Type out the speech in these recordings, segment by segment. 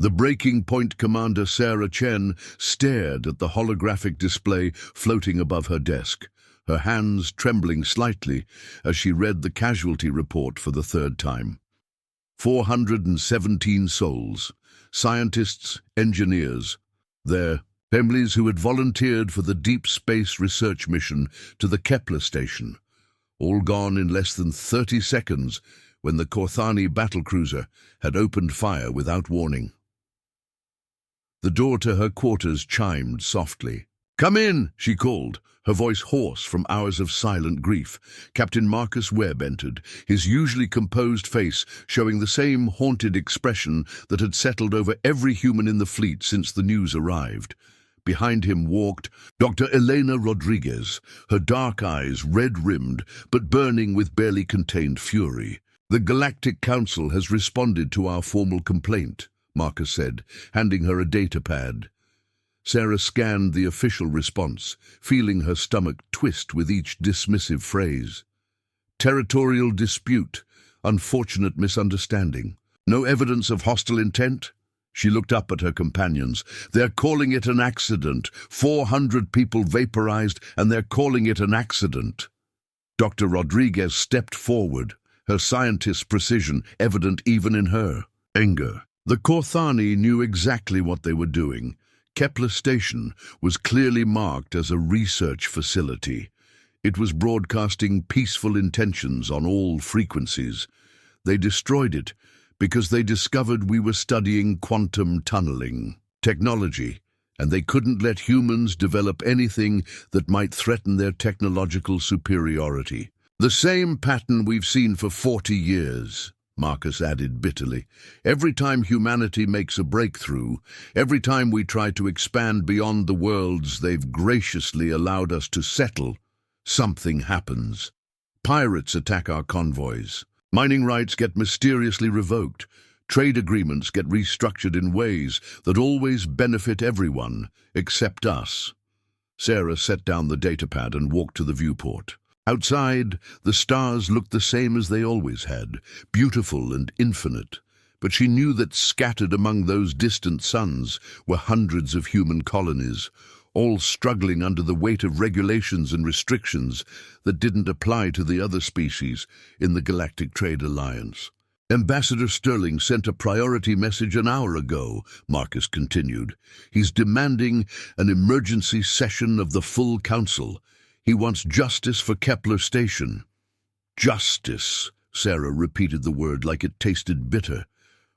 The Breaking Point commander Sarah Chen stared at the holographic display floating above her desk, her hands trembling slightly as she read the casualty report for the third time. 417 souls, scientists, engineers, their families who had volunteered for the deep space research mission to the Kepler station, all gone in less than 30 seconds when the Corthani battlecruiser had opened fire without warning. The door to her quarters chimed softly. "Come in," she called, her voice hoarse from hours of silent grief. Captain Marcus Webb entered, his usually composed face showing the same haunted expression that had settled over every human in the fleet since the news arrived. Behind him walked Dr. Elena Rodriguez, her dark eyes red-rimmed but burning with barely contained fury. "The Galactic Council has responded to our formal complaint," Marcus said, handing her a data pad. Sarah scanned the official response, feeling her stomach twist with each dismissive phrase. "Territorial dispute, unfortunate misunderstanding. No evidence of hostile intent?" She looked up at her companions. "They're calling it an accident. 400 people vaporized, and they're calling it an accident." Dr. Rodriguez stepped forward, her scientist's precision evident even in her anger. The Corthani knew exactly what they were doing. Kepler Station was clearly marked as a research facility. It was broadcasting peaceful intentions on all frequencies. They destroyed it because they discovered we were studying quantum tunneling technology, and they couldn't let humans develop anything that might threaten their technological superiority. "The same pattern we've seen for 40 years. Marcus added bitterly. "Every time humanity makes a breakthrough, every time we try to expand beyond the worlds they've graciously allowed us to settle, something happens. Pirates attack our convoys. Mining rights get mysteriously revoked. Trade agreements get restructured in ways that always benefit everyone, except us." Sarah set down the datapad and walked to the viewport. Outside, the stars looked the same as they always had, beautiful and infinite, but she knew that scattered among those distant suns were hundreds of human colonies, all struggling under the weight of regulations and restrictions that didn't apply to the other species in the Galactic Trade Alliance. "Ambassador Sterling sent a priority message an hour ago," Marcus continued. "He's demanding an emergency session of the full council. He wants justice for Kepler Station." "Justice," Sarah repeated the word like it tasted bitter.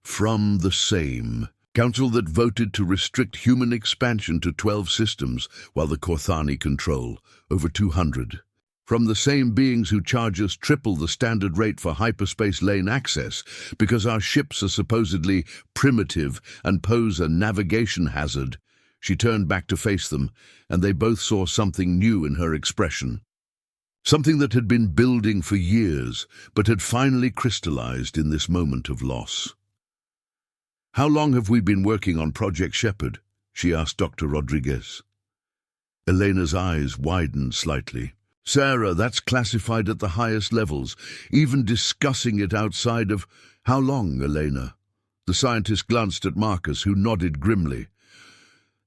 "From the same council that voted to restrict human expansion to 12 systems while the Corthani control over 200. From the same beings who charge us triple the standard rate for hyperspace lane access because our ships are supposedly primitive and pose a navigation hazard." She turned back to face them, and they both saw something new in her expression. Something that had been building for years, but had finally crystallized in this moment of loss. "How long have we been working on Project Shepherd?" she asked Dr. Rodriguez. Elena's eyes widened slightly. "Sarah, that's classified at the highest levels. Even discussing it outside of—" "How long, Elena?" The scientist glanced at Marcus, who nodded grimly.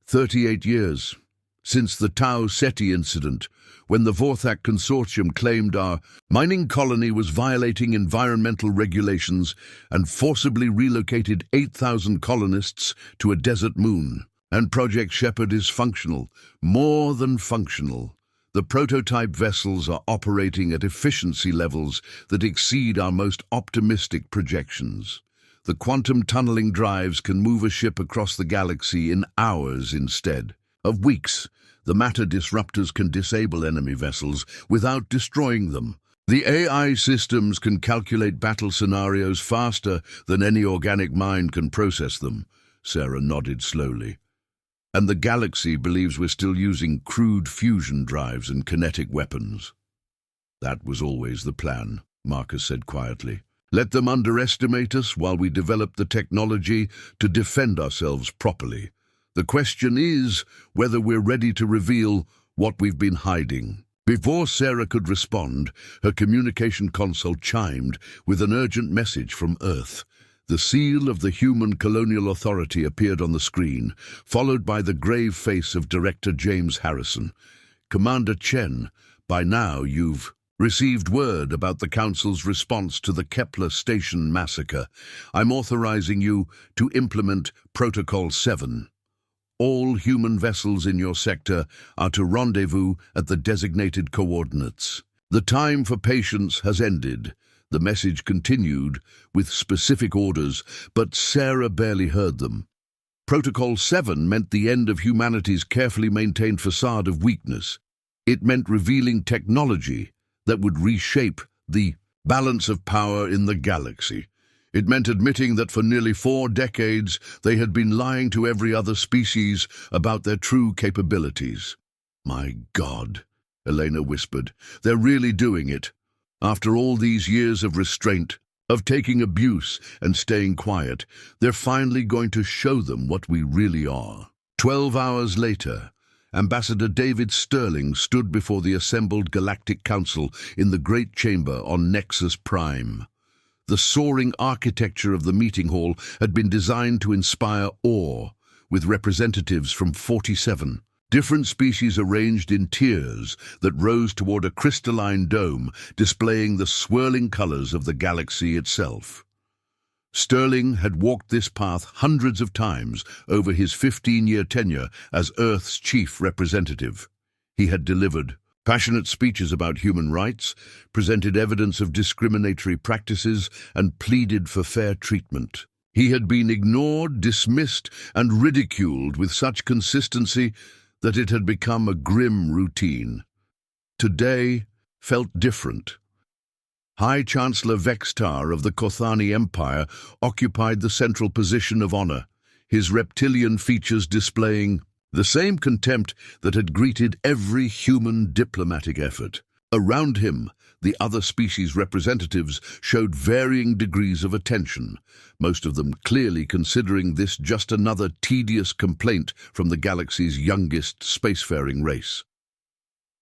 38 years, since the Tau Ceti incident, when the Vorthak Consortium claimed our mining colony was violating environmental regulations and forcibly relocated 8,000 colonists to a desert moon. And Project Shepherd is functional, more than functional. The prototype vessels are operating at efficiency levels that exceed our most optimistic projections. The quantum tunneling drives can move a ship across the galaxy in hours instead of weeks. The matter disruptors can disable enemy vessels without destroying them. The AI systems can calculate battle scenarios faster than any organic mind can process them. Sarah nodded slowly. And the galaxy believes we're still using crude fusion drives and kinetic weapons. That was always the plan, Marcus said quietly. Let them underestimate us while we develop the technology to defend ourselves properly. The question is whether we're ready to reveal what we've been hiding. Before Sarah could respond, her communication console chimed with an urgent message from Earth. The seal of the human colonial authority appeared on the screen, followed by the grave face of Director James Harrison. "Commander Chen, by now you've received word about the Council's response to the Kepler Station massacre. I'm authorizing you to implement Protocol 7. All human vessels in your sector are to rendezvous at the designated coordinates. The time for patience has ended." The message continued with specific orders, but Sarah barely heard them. Protocol 7 meant the end of humanity's carefully maintained facade of weakness. It meant revealing technology that would reshape the balance of power in the galaxy. It meant admitting that for nearly 4 decades they had been lying to every other species about their true capabilities. "My God," Elena whispered, "they're really doing it. After all these years of restraint, of taking abuse and staying quiet, they're finally going to show them what we really are." 12 hours later, Ambassador David Sterling stood before the assembled Galactic Council in the Great Chamber on Nexus Prime. The soaring architecture of the meeting hall had been designed to inspire awe, with representatives from 47 different species arranged in tiers that rose toward a crystalline dome displaying the swirling colors of the galaxy itself. Sterling had walked this path hundreds of times over his 15-year tenure as Earth's chief representative. He had delivered passionate speeches about human rights, presented evidence of discriminatory practices, and pleaded for fair treatment. He had been ignored, dismissed, and ridiculed with such consistency that it had become a grim routine. Today felt different. High Chancellor Vextar of the Kothani Empire occupied the central position of honor, his reptilian features displaying the same contempt that had greeted every human diplomatic effort. Around him, the other species representatives showed varying degrees of attention, most of them clearly considering this just another tedious complaint from the galaxy's youngest spacefaring race.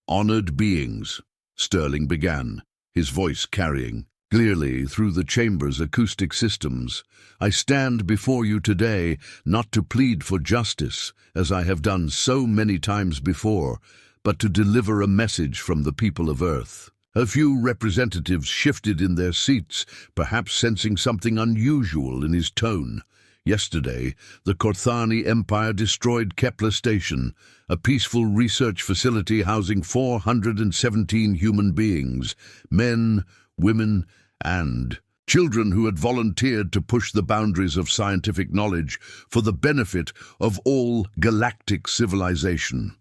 "Honored beings," Sterling began, his voice carrying clearly through the chamber's acoustic systems, "I stand before you today not to plead for justice, as I have done so many times before, but to deliver a message from the people of Earth." A few representatives shifted in their seats, perhaps sensing something unusual in his tone. Yesterday, the Kothani Empire destroyed Kepler Station, a peaceful research facility housing 417 human beings, men, women, and children who had volunteered to push the boundaries of scientific knowledge for the benefit of all galactic civilization.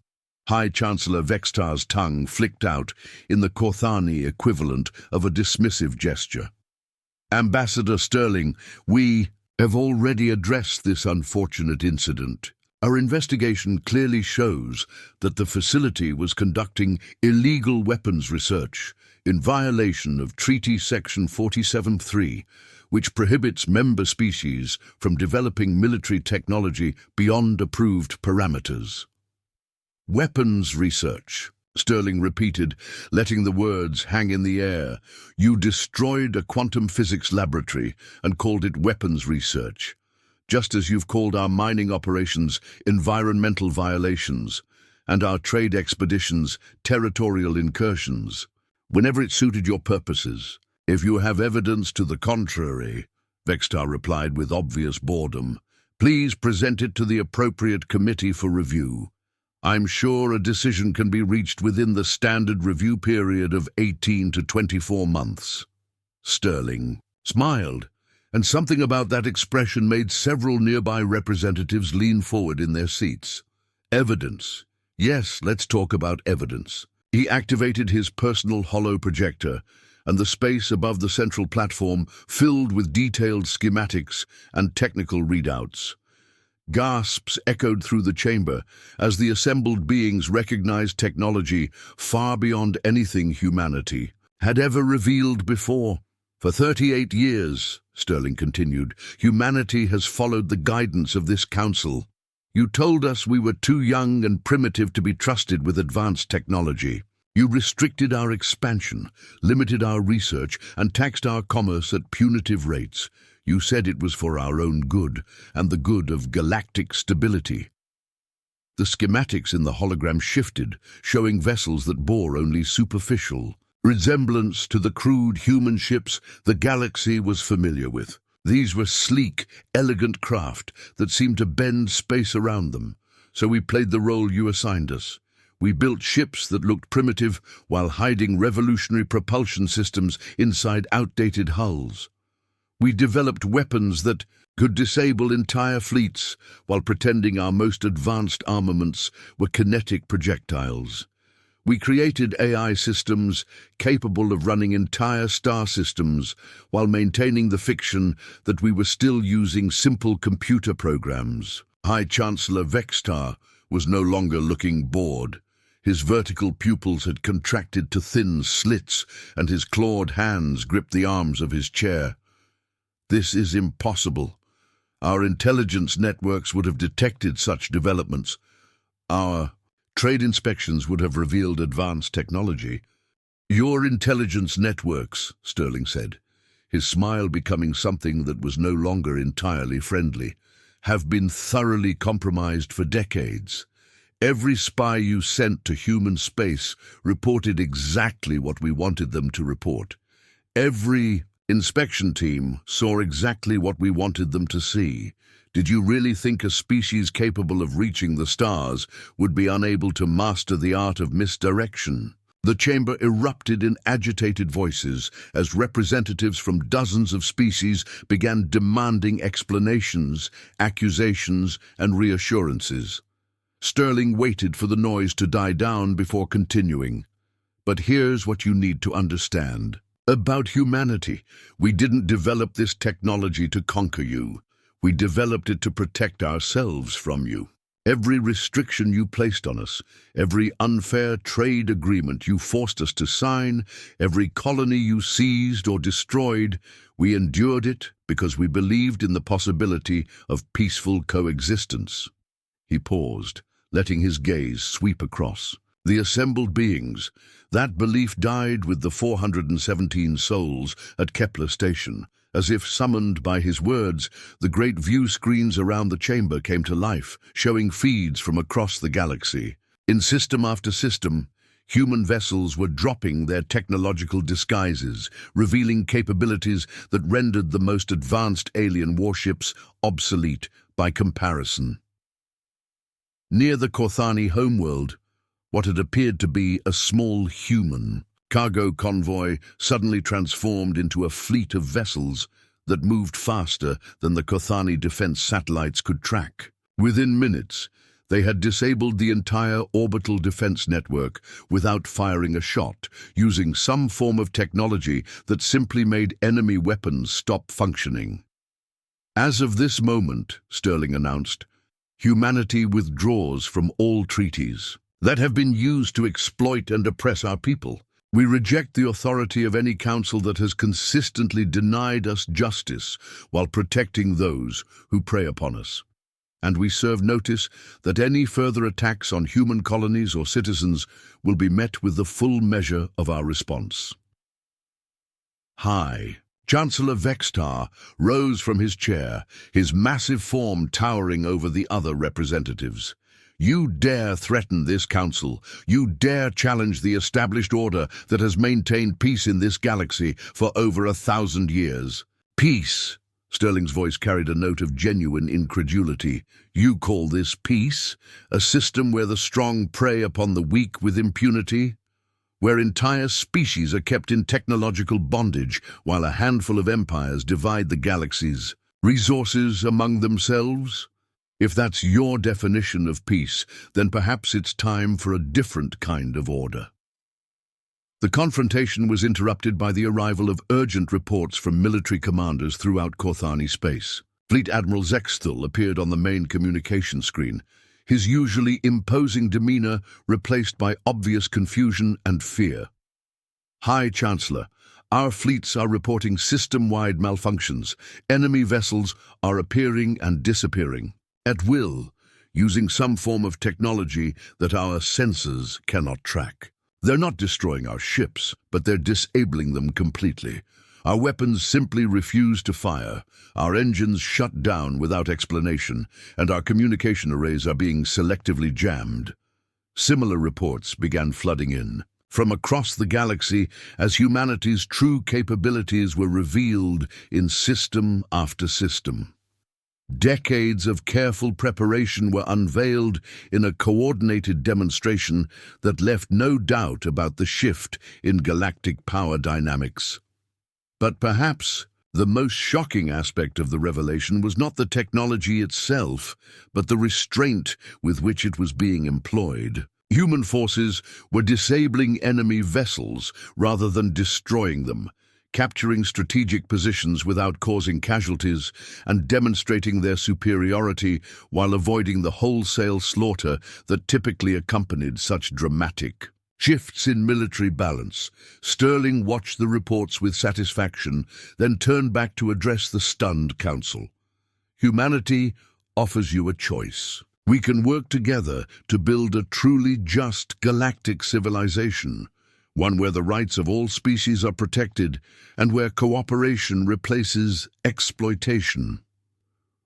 High Chancellor Vextar's tongue flicked out in the Kothani equivalent of a dismissive gesture. "Ambassador Sterling, we have already addressed this unfortunate incident. Our investigation clearly shows that the facility was conducting illegal weapons research in violation of Treaty Section 47.3, which prohibits member species from developing military technology beyond approved parameters." "Weapons research," Sterling repeated, letting the words hang in the air. "You destroyed a quantum physics laboratory and called it weapons research, just as you've called our mining operations environmental violations and our trade expeditions territorial incursions, whenever it suited your purposes. If you have evidence to the contrary," Vextar replied with obvious boredom, "please present it to the appropriate committee for review. I'm sure a decision can be reached within the standard review period of 18 to 24 months. Sterling smiled, and something about that expression made several nearby representatives lean forward in their seats. "Evidence. Yes, let's talk about evidence." He activated his personal hollow projector, and the space above the central platform filled with detailed schematics and technical readouts. Gasps echoed through the chamber as the assembled beings recognized technology far beyond anything humanity had ever revealed before. "For 38 years, Sterling continued, humanity has followed the guidance of this council. You told us we were too young and primitive to be trusted with advanced technology. You restricted our expansion, limited our research, and taxed our commerce at punitive rates. You said it was for our own good and the good of galactic stability. The schematics in the hologram shifted, showing vessels that bore only superficial resemblance to the crude human ships the galaxy was familiar with. These were sleek, elegant craft that seemed to bend space around them. So we played the role you assigned us. We built ships that looked primitive while hiding revolutionary propulsion systems inside outdated hulls. We developed weapons that could disable entire fleets while pretending our most advanced armaments were kinetic projectiles. We created AI systems capable of running entire star systems while maintaining the fiction that we were still using simple computer programs. High Chancellor Vextar was no longer looking bored. His vertical pupils had contracted to thin slits, and his clawed hands gripped the arms of his chair. This is impossible. Our intelligence networks would have detected such developments. Our trade inspections would have revealed advanced technology. Your intelligence networks, Sterling said, his smile becoming something that was no longer entirely friendly, have been thoroughly compromised for decades. Every spy you sent to human space reported exactly what we wanted them to report. Every inspection team saw exactly what we wanted them to see. Did you really think a species capable of reaching the stars would be unable to master the art of misdirection? The chamber erupted in agitated voices as representatives from dozens of species began demanding explanations, accusations, and reassurances. Sterling waited for the noise to die down before continuing. But here's what you need to understand. About humanity, we didn't develop this technology to conquer you. We developed it to protect ourselves from you. Every restriction you placed on us, every unfair trade agreement you forced us to sign, every colony you seized or destroyed, we endured it because we believed in the possibility of peaceful coexistence. He paused, letting his gaze sweep across the assembled beings. That belief died with the 417 souls at Kepler Station. As if summoned by his words, the great view screens around the chamber came to life, showing feeds from across the galaxy. In system after system, human vessels were dropping their technological disguises, revealing capabilities that rendered the most advanced alien warships obsolete by comparison. Near the Kothani homeworld, what had appeared to be a small human cargo convoy suddenly transformed into a fleet of vessels that moved faster than the Kothani defense satellites could track. Within minutes, they had disabled the entire orbital defense network without firing a shot, using some form of technology that simply made enemy weapons stop functioning. As of this moment, Sterling announced, humanity withdraws from all treaties that have been used to exploit and oppress our people. We reject the authority of any council that has consistently denied us justice while protecting those who prey upon us. And we serve notice that any further attacks on human colonies or citizens will be met with the full measure of our response. High Chancellor Vextar rose from his chair, his massive form towering over the other representatives. You dare threaten this council. You dare challenge the established order that has maintained peace in this galaxy for over 1,000 years. Peace? Sterling's voice carried a note of genuine incredulity. You call this peace? A system where the strong prey upon the weak with impunity? Where entire species are kept in technological bondage while a handful of empires divide the galaxy's resources among themselves? If that's your definition of peace, then perhaps it's time for a different kind of order. The confrontation was interrupted by the arrival of urgent reports from military commanders throughout Kothani space. Fleet Admiral Zexthal appeared on the main communication screen, his usually imposing demeanor replaced by obvious confusion and fear. High Chancellor, our fleets are reporting system-wide malfunctions. Enemy vessels are appearing and disappearing at will, using some form of technology that our sensors cannot track. They're not destroying our ships, but they're disabling them completely. Our weapons simply refuse to fire. Our engines shut down without explanation, and our communication arrays are being selectively jammed. Similar reports began flooding in from across the galaxy as humanity's true capabilities were revealed in system after system. Decades of careful preparation were unveiled in a coordinated demonstration that left no doubt about the shift in galactic power dynamics. But perhaps the most shocking aspect of the revelation was not the technology itself, but the restraint with which it was being employed. Human forces were disabling enemy vessels rather than destroying them, capturing strategic positions without causing casualties, and demonstrating their superiority while avoiding the wholesale slaughter that typically accompanied such dramatic shifts in military balance. Sterling watched the reports with satisfaction, then turned back to address the stunned council. Humanity offers you a choice. We can work together to build a truly just galactic civilization, one where the rights of all species are protected and where cooperation replaces exploitation.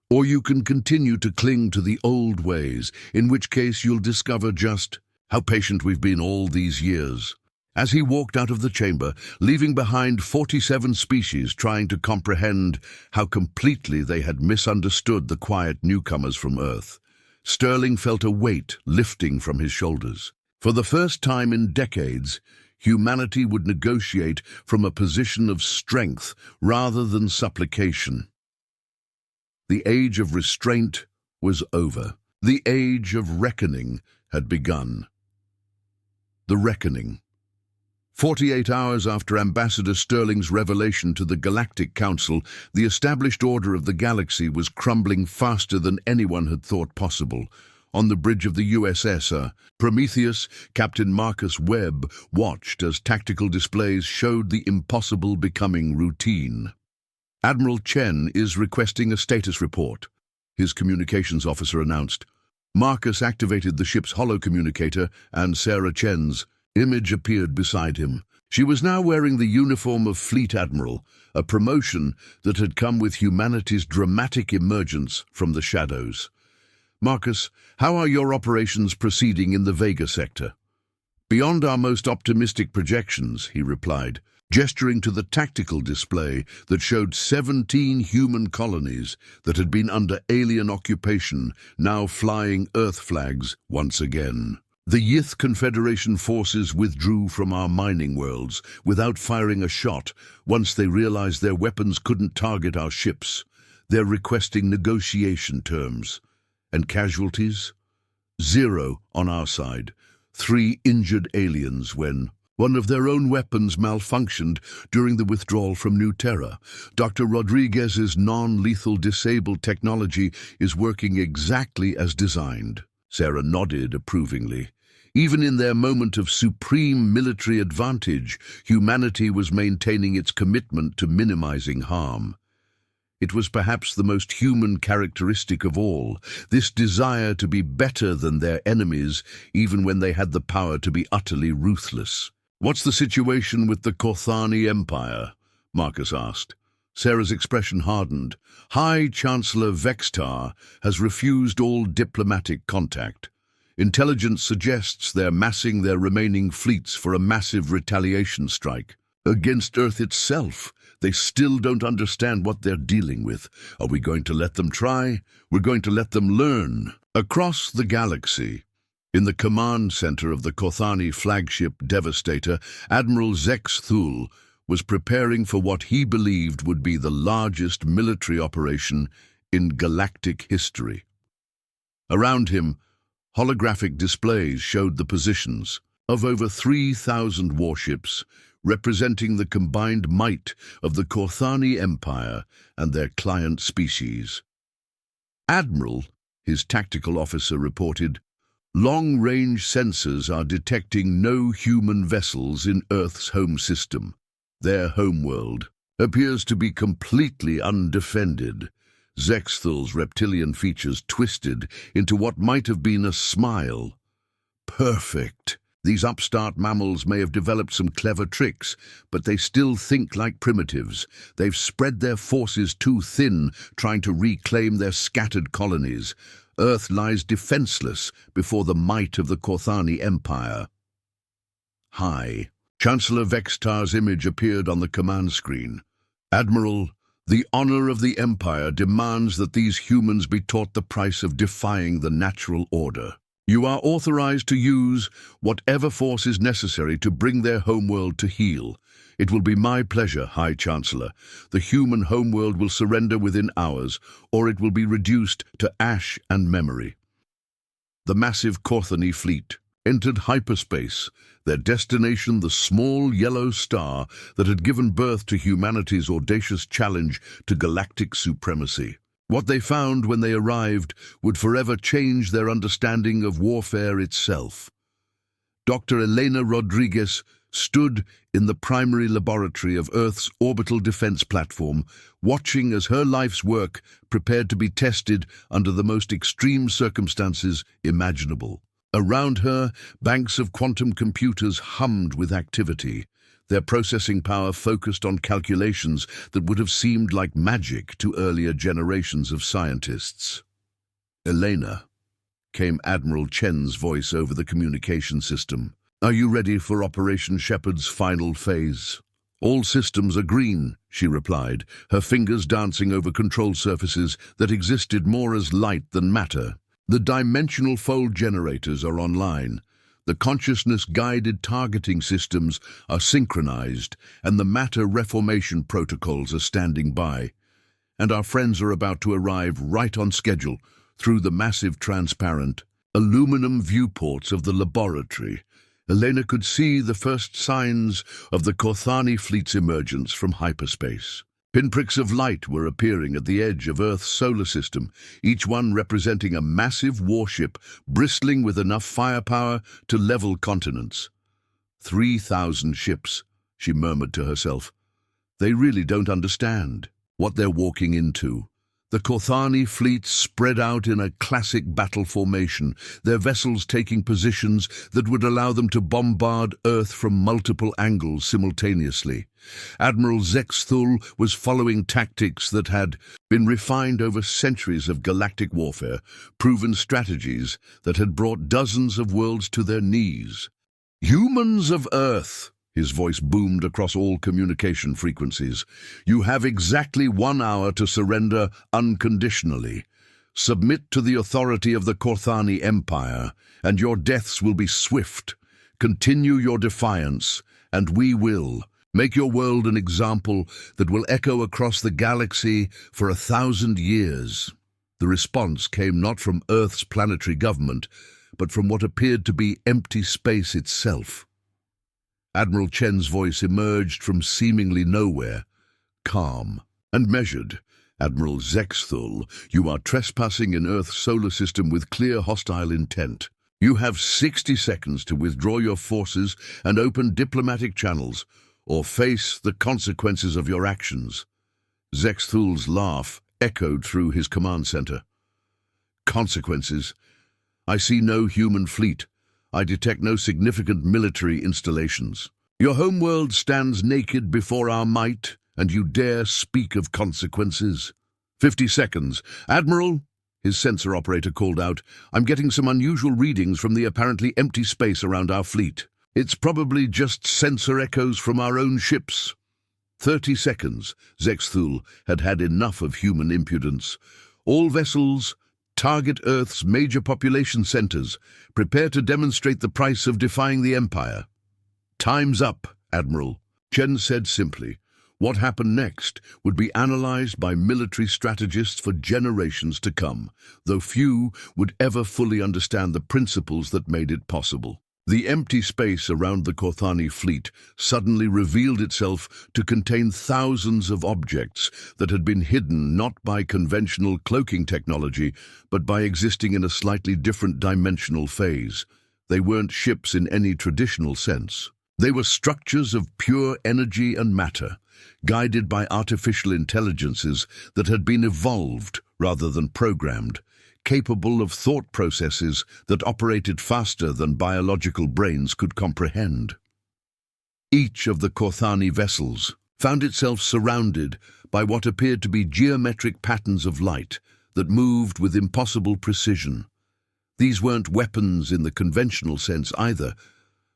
Or you can continue to cling to the old ways, in which case you'll discover just how patient we've been all these years. As he walked out of the chamber, leaving behind 47 species trying to comprehend how completely they had misunderstood the quiet newcomers from Earth, Sterling felt a weight lifting from his shoulders. For the first time in decades, humanity would negotiate from a position of strength rather than supplication. The age of restraint was over. The age of reckoning had begun. The reckoning. 48 hours after Ambassador Sterling's revelation to the Galactic Council, the established order of the galaxy was crumbling faster than anyone had thought possible. On the bridge of the USS Prometheus, Captain Marcus Webb watched as tactical displays showed the impossible becoming routine. Admiral Chen is requesting a status report, his communications officer announced. Marcus activated the ship's holocommunicator, and Sarah Chen's image appeared beside him. She was now wearing the uniform of Fleet Admiral, a promotion that had come with humanity's dramatic emergence from the shadows. Marcus, how are your operations proceeding in the Vega sector? Beyond our most optimistic projections, he replied, gesturing to the tactical display that showed 17 human colonies that had been under alien occupation, now flying Earth flags once again. The Yith Confederation forces withdrew from our mining worlds without firing a shot once they realized their weapons couldn't target our ships. They're requesting negotiation terms. And casualties? 0 on our side. 3 injured aliens when one of their own weapons malfunctioned during the withdrawal from New Terra. Dr. Rodriguez's non-lethal disabled technology is working exactly as designed. Sarah nodded approvingly. Even in their moment of supreme military advantage, humanity was maintaining its commitment to minimizing harm. It was perhaps the most human characteristic of all, this desire to be better than their enemies, even when they had the power to be utterly ruthless. "What's the situation with the Kothani Empire?" Marcus asked. Sarah's expression hardened. High Chancellor Vextar has refused all diplomatic contact. Intelligence suggests they're massing their remaining fleets for a massive retaliation strike. Against Earth itself, they still don't understand what they're dealing with. Are we going to let them try? We're going to let them learn. Across the galaxy, in the command center of the Kothani flagship Devastator, Admiral Zex Thul was preparing for what he believed would be the largest military operation in galactic history. Around him, holographic displays showed the positions of over 3,000 warships, representing the combined might of the Kothani Empire and their client species. Admiral, his tactical officer reported, long-range sensors are detecting no human vessels in Earth's home system. Their homeworld appears to be completely undefended. Zexthul's reptilian features twisted into what might have been a smile. Perfect. These upstart mammals may have developed some clever tricks, but they still think like primitives. They've spread their forces too thin, trying to reclaim their scattered colonies. Earth lies defenseless before the might of the Kothani Empire. Hi. Chancellor Vextar's image appeared on the command screen. Admiral, the honor of the Empire demands that these humans be taught the price of defying the natural order. You are authorized to use whatever force is necessary to bring their homeworld to heel. It will be my pleasure, High Chancellor. The human homeworld will surrender within hours, or it will be reduced to ash and memory. The massive Kothani fleet entered hyperspace, their destination the small yellow star that had given birth to humanity's audacious challenge to galactic supremacy. What they found when they arrived would forever change their understanding of warfare itself. Dr. Elena Rodriguez stood in the primary laboratory of Earth's orbital defense platform, watching as her life's work prepared to be tested under the most extreme circumstances imaginable. Around her, banks of quantum computers hummed with activity, their processing power focused on calculations that would have seemed like magic to earlier generations of scientists. "Elena," came Admiral Chen's voice over the communication system. "Are you ready for Operation Shepherd's final phase?" "All systems are green," she replied, her fingers dancing over control surfaces that existed more as light than matter. "The dimensional fold generators are online. The consciousness-guided targeting systems are synchronized, and the matter reformation protocols are standing by. And our friends are about to arrive right on schedule through the massive transparent aluminum viewports of the laboratory." Elena could see the first signs of the Kothani fleet's emergence from hyperspace. Pinpricks of light were appearing at the edge of Earth's solar system, each one representing a massive warship bristling with enough firepower to level continents. 3,000 ships, she murmured to herself. They really don't understand what they're walking into. The Kothani fleet spread out in a classic battle formation, their vessels taking positions that would allow them to bombard Earth from multiple angles simultaneously. Admiral Zexthul was following tactics that had been refined over centuries of galactic warfare, proven strategies that had brought dozens of worlds to their knees. "Humans of Earth," his voice boomed across all communication frequencies, "you have exactly 1 hour to surrender unconditionally. Submit to the authority of the Kothani Empire, and your deaths will be swift. Continue your defiance, and we will. Make your world an example that will echo across the galaxy for 1,000 years." The response came not from Earth's planetary government, but from what appeared to be empty space itself. Admiral Chen's voice emerged from seemingly nowhere, calm and measured. "Admiral Zexthul, you are trespassing in Earth's solar system with clear hostile intent. You have 60 seconds to withdraw your forces and open diplomatic channels, or face the consequences of your actions." Zexthul's laugh echoed through his command center. "Consequences? I see no human fleet. I detect no significant military installations. Your homeworld stands naked before our might, and you dare speak of consequences." 50 seconds. "Admiral," his sensor operator called out, "I'm getting some unusual readings from the apparently empty space around our fleet. It's probably just sensor echoes from our own ships." 30 seconds. Zexthul had had enough of human impudence. "All vessels, target Earth's major population centers. Prepare to demonstrate the price of defying the Empire." "Time's up, Admiral," Chen said simply. What happened next would be analyzed by military strategists for generations to come, though few would ever fully understand the principles that made it possible. The empty space around the Kothani fleet suddenly revealed itself to contain thousands of objects that had been hidden not by conventional cloaking technology, but by existing in a slightly different dimensional phase. They weren't ships in any traditional sense. They were structures of pure energy and matter, guided by artificial intelligences that had been evolved rather than programmed, capable of thought processes that operated faster than biological brains could comprehend. Each of the Kothani vessels found itself surrounded by what appeared to be geometric patterns of light that moved with impossible precision. These weren't weapons in the conventional sense either,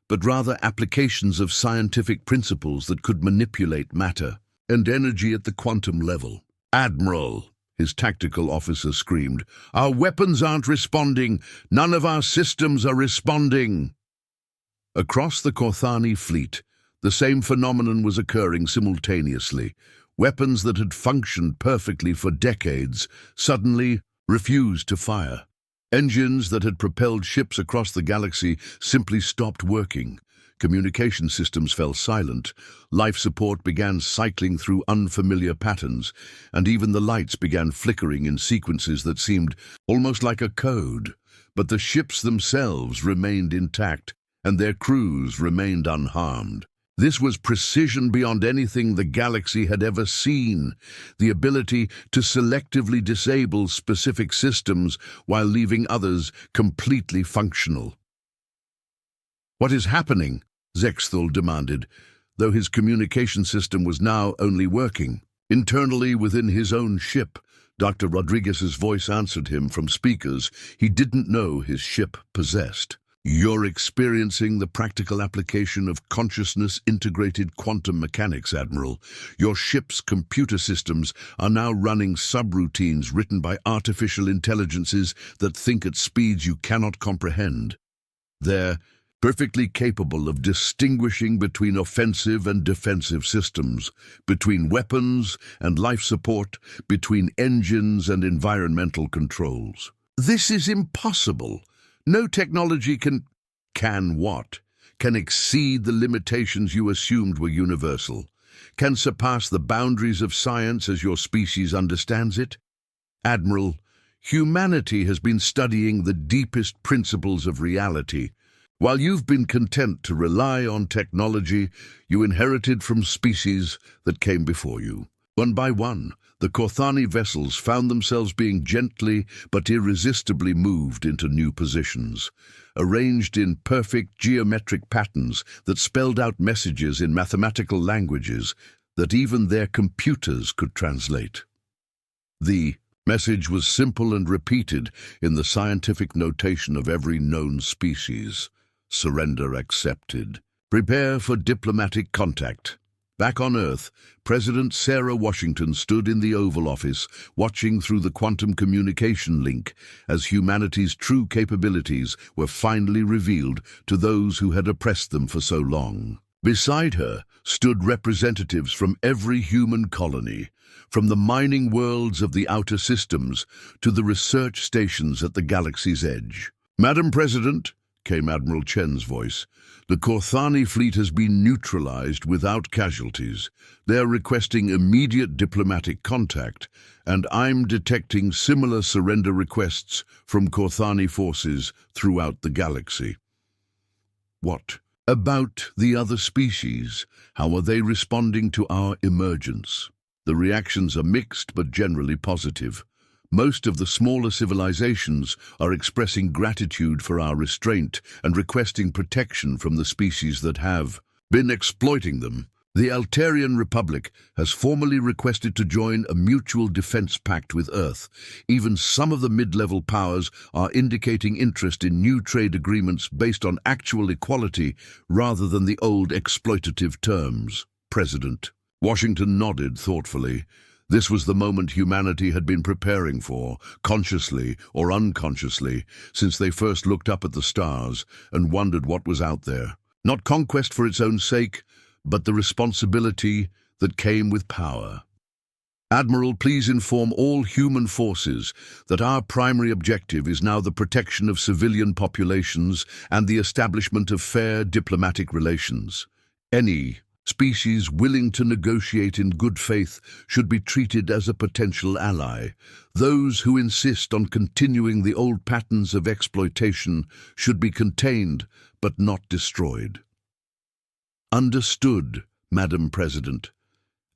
but rather applications of scientific principles that could manipulate matter and energy at the quantum level. "Admiral," his tactical officer screamed, "our weapons aren't responding. None of our systems are responding." Across the Kothani fleet, the same phenomenon was occurring simultaneously. Weapons that had functioned perfectly for decades suddenly refused to fire. Engines that had propelled ships across the galaxy simply stopped working. Communication systems fell silent. Life support began cycling through unfamiliar patterns, and even the lights began flickering in sequences that seemed almost like a code. But the ships themselves remained intact, and their crews remained unharmed. This was precision beyond anything the galaxy had ever seen, the ability to selectively disable specific systems while leaving others completely functional. "What is happening?" Zexthul demanded, though his communication system was now only working. Internally within his own ship, Dr. Rodriguez's voice answered him from speakers he didn't know his ship possessed. "You're experiencing the practical application of consciousness-integrated quantum mechanics, Admiral. Your ship's computer systems are now running subroutines written by artificial intelligences that think at speeds you cannot comprehend. They're perfectly capable of distinguishing between offensive and defensive systems, between weapons and life support, between engines and environmental controls. This is impossible. No technology can what? Can exceed the limitations you assumed were universal? Can surpass the boundaries of science as your species understands it? Admiral, humanity has been studying the deepest principles of reality. While you've been content to rely on technology you inherited from species that came before you. One by one, the Kothani vessels found themselves being gently but irresistibly moved into new positions, arranged in perfect geometric patterns that spelled out messages in mathematical languages that even their computers could translate. The message was simple and repeated in the scientific notation of every known species. Surrender accepted. Prepare for diplomatic contact. Back on Earth, President Sarah Washington stood in the Oval Office, watching through the quantum communication link as humanity's true capabilities were finally revealed to those who had oppressed them for so long. Beside her stood representatives from every human colony, from the mining worlds of the outer systems to the research stations at the galaxy's edge. "Madam President," came Admiral Chen's voice, "the Kothani fleet has been neutralized without casualties. They're requesting immediate diplomatic contact, and I'm detecting similar surrender requests from Kothani forces throughout the galaxy." "What about the other species? How are they responding to our emergence?" "The reactions are mixed but generally positive. Most of the smaller civilizations are expressing gratitude for our restraint and requesting protection from the species that have been exploiting them. The Altarian Republic has formally requested to join a mutual defense pact with Earth. Even some of the mid-level powers are indicating interest in new trade agreements based on actual equality rather than the old exploitative terms." President Washington nodded thoughtfully. This was the moment humanity had been preparing for, consciously or unconsciously, since they first looked up at the stars and wondered what was out there. Not conquest for its own sake, but the responsibility that came with power. "Admiral, please inform all human forces that our primary objective is now the protection of civilian populations and the establishment of fair diplomatic relations. Any species willing to negotiate in good faith should be treated as a potential ally. Those who insist on continuing the old patterns of exploitation should be contained but not destroyed." "Understood, Madam President.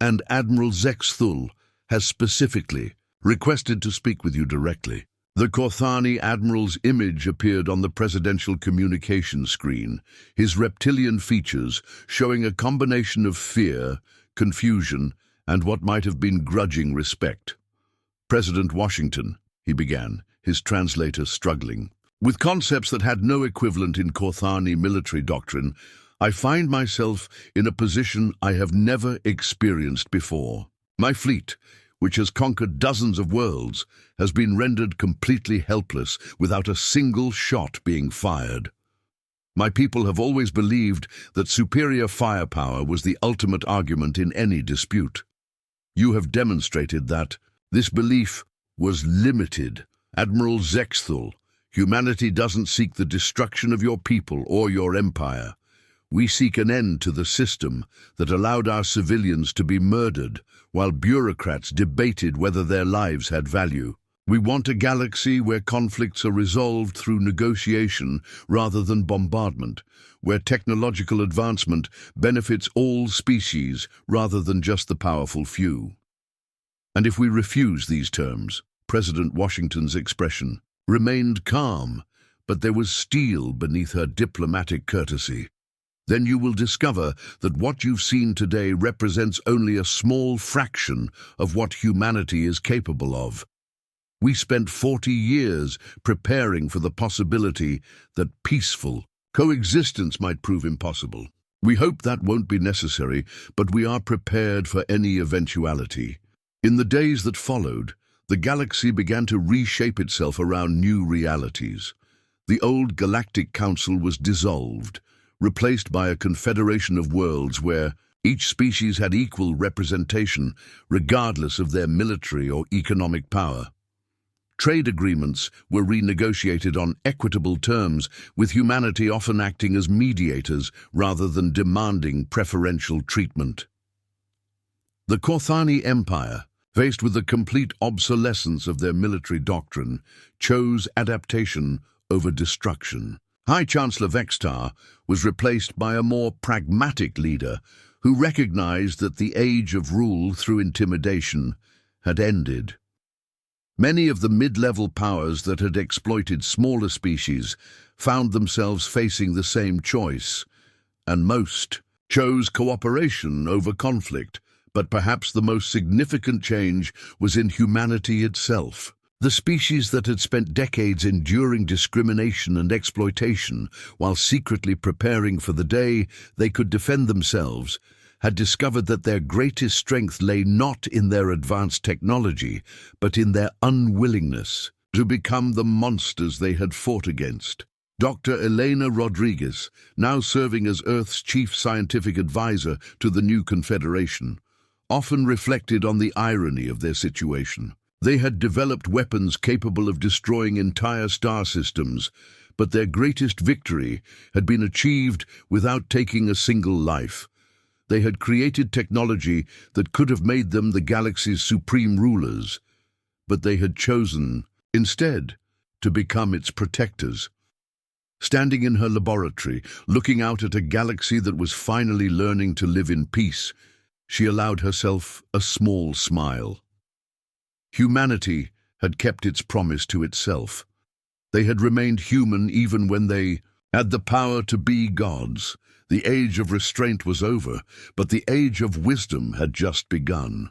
And Admiral Zexthul has specifically requested to speak with you directly." The Kothani admiral's image appeared on the presidential communication screen, his reptilian features showing a combination of fear, confusion, and what might have been grudging respect. "President Washington," he began, his translator struggling. "With concepts that had no equivalent in Kothani military doctrine, I find myself in a position I have never experienced before. My fleet, which has conquered dozens of worlds, has been rendered completely helpless without a single shot being fired. My people have always believed that superior firepower was the ultimate argument in any dispute. You have demonstrated that this belief was limited. Admiral Zexthul, humanity doesn't seek the destruction of your people or your empire. We seek an end to the system that allowed our civilians to be murdered while bureaucrats debated whether their lives had value. We want a galaxy where conflicts are resolved through negotiation rather than bombardment, where technological advancement benefits all species rather than just the powerful few." And if we refuse these terms, President Washington's expression remained calm, but there was steel beneath her diplomatic courtesy. "Then you will discover that what you've seen today represents only a small fraction of what humanity is capable of. We spent 40 years preparing for the possibility that peaceful coexistence might prove impossible. We hope that won't be necessary, but we are prepared for any eventuality." In the days that followed, the galaxy began to reshape itself around new realities. The old Galactic Council was dissolved, replaced by a confederation of worlds where each species had equal representation regardless of their military or economic power. Trade agreements were renegotiated on equitable terms, with humanity often acting as mediators rather than demanding preferential treatment. The Kothani Empire, faced with the complete obsolescence of their military doctrine, chose adaptation over destruction. High Chancellor Vextar was replaced by a more pragmatic leader who recognized that the age of rule through intimidation had ended. Many of the mid-level powers that had exploited smaller species found themselves facing the same choice, and most chose cooperation over conflict. But perhaps the most significant change was in humanity itself. The species that had spent decades enduring discrimination and exploitation while secretly preparing for the day they could defend themselves had discovered that their greatest strength lay not in their advanced technology, but in their unwillingness to become the monsters they had fought against. Dr. Elena Rodriguez, now serving as Earth's chief scientific advisor to the new Confederation, often reflected on the irony of their situation. They had developed weapons capable of destroying entire star systems, but their greatest victory had been achieved without taking a single life. They had created technology that could have made them the galaxy's supreme rulers, but they had chosen, instead, to become its protectors. Standing in her laboratory, looking out at a galaxy that was finally learning to live in peace, she allowed herself a small smile. Humanity had kept its promise to itself. They had remained human even when they had the power to be gods. The age of restraint was over, but the age of wisdom had just begun.